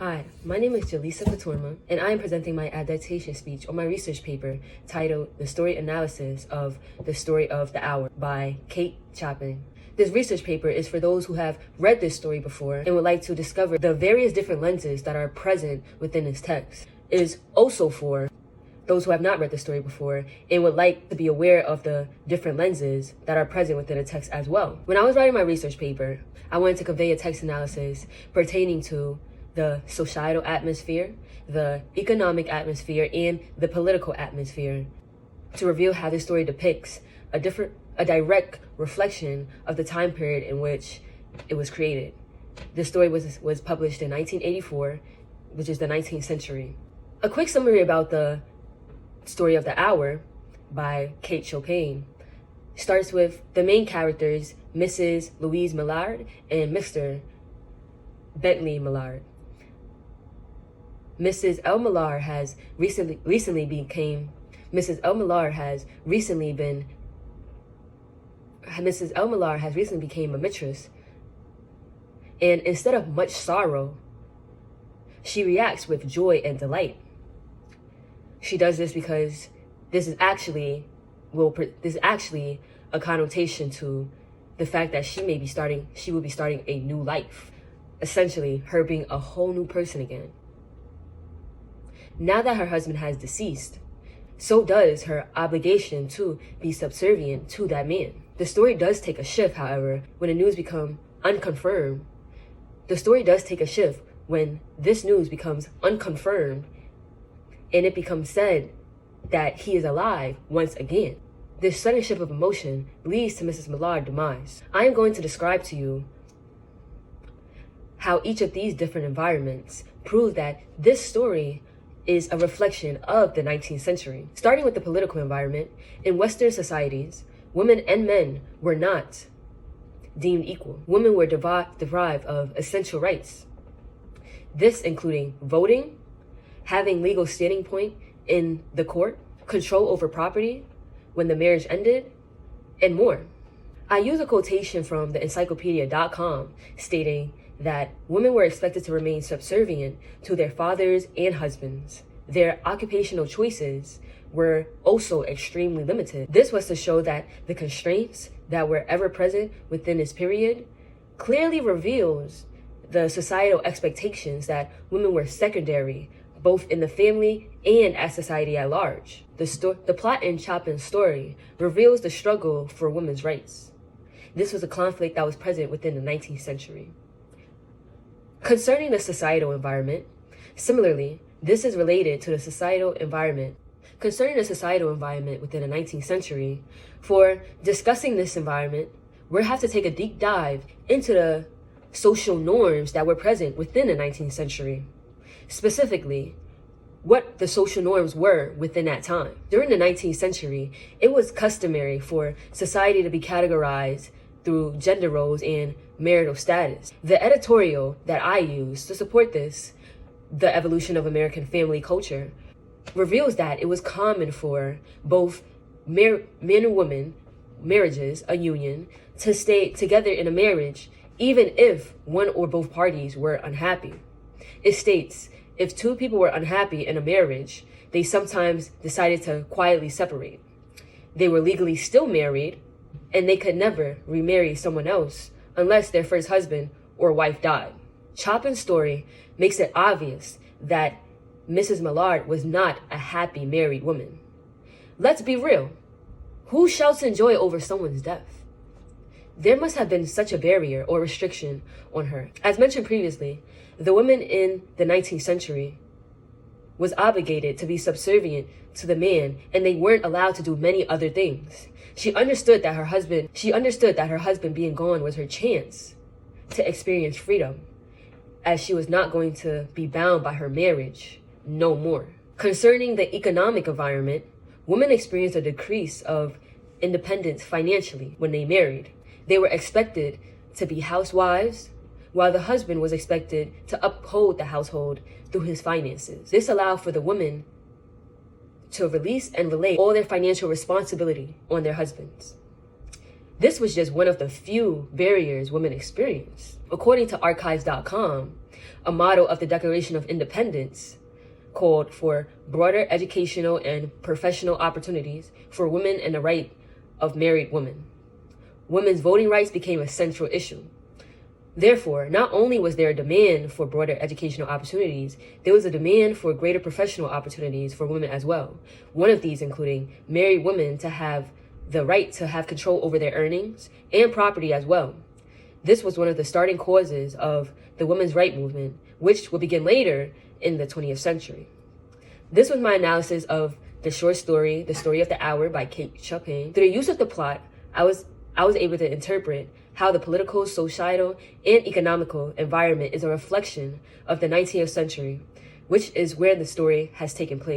Hi, my name is Jaleesa Fatorma, and I am presenting my adaptation speech on my research paper titled The Story Analysis of The Story of the Hour by Chopin. This research paper is for those who have read this story before and would like to discover the various different lenses that are present within this text. It is also for those who have not read the story before and would like to be aware of the different lenses that are present within the text as well. When I was writing my research paper, I wanted to convey a text analysis pertaining to the societal atmosphere, the economic atmosphere, and the political atmosphere to reveal how this story depicts a direct reflection of the time period in which it was created. This story was published in 1984, which is the 19th century. A quick summary about the story of the hour by Chopin starts with the main characters, Mrs. Louise Millard and Mr. Bentley Millard. Mrs. L. Millard has recently became a mistress, and instead of much sorrow, she reacts with joy and delight. She does this because this is actually a connotation to the fact that she will be starting a new life, essentially her being a whole new person again. Now that her husband has deceased, so does her obligation to be subservient to that man. The story does take a shift, however, when the news becomes unconfirmed. The story does take a shift when this news becomes unconfirmed and it becomes said that he is alive once again. This sudden shift of emotion leads to Mrs. Millard's demise. I am going to describe to you how each of these different environments prove that this story is a reflection of the 19th century. Starting with the political environment, in Western societies, women and men were not deemed equal. Women were deprived of essential rights. This including voting, having legal standing point in the court, control over property when the marriage ended, and more. I use a quotation from the encyclopedia.com stating that women were expected to remain subservient to their fathers and husbands. Their occupational choices were also extremely limited. This was to show that the constraints that were ever present within this period clearly reveals the societal expectations that women were secondary, both in the family and as society at large. The plot in Chopin's story reveals the struggle for women's rights. This was a conflict that was present within the 19th century. Concerning the societal environment, similarly, this is related to the societal environment. Concerning the societal environment within the 19th century, for discussing this environment, we'll have to take a deep dive into the social norms that were present within the 19th century. Specifically, what the social norms were within that time. During the 19th century, it was customary for society to be categorized through gender roles and marital status. The editorial that I use to support this, the evolution of American family culture, reveals that it was common for both men and women, marriages, a union, to stay together in a marriage even if one or both parties were unhappy. It states, if two people were unhappy in a marriage, they sometimes decided to quietly separate. They were legally still married, and they could never remarry someone else unless their first husband or wife died. Chopin's story makes it obvious that Mrs. Millard was not a happy married woman. Let's be real. Who shouts in joy over someone's death? There must have been such a barrier or restriction on her. As mentioned previously, the woman in the 19th century was obligated to be subservient to the man, and they weren't allowed to do many other things. She understood that her husband being gone was her chance to experience freedom, as she was not going to be bound by her marriage no more. Concerning the economic environment, women experienced a decrease of independence financially when they married. They were expected to be housewives, while the husband was expected to uphold the household through his finances. This allowed for the women to release and relay all their financial responsibility on their husbands. This was just one of the few barriers women experienced. According to archives.com, a motto of the Declaration of Independence called for broader educational and professional opportunities for women and the right of married women. Women's voting rights became a central issue. Therefore, not only was there a demand for broader educational opportunities, there was a demand for greater professional opportunities for women as well. One of these including married women to have the right to have control over their earnings and property as well. This was one of the starting causes of the women's rights movement, which will begin later in the 20th century. This was my analysis of the short story, The Story of the Hour by Chopin. Through the use of the plot, I was able to interpret how the political, societal, and economical environment is a reflection of the 19th century, which is where the story has taken place.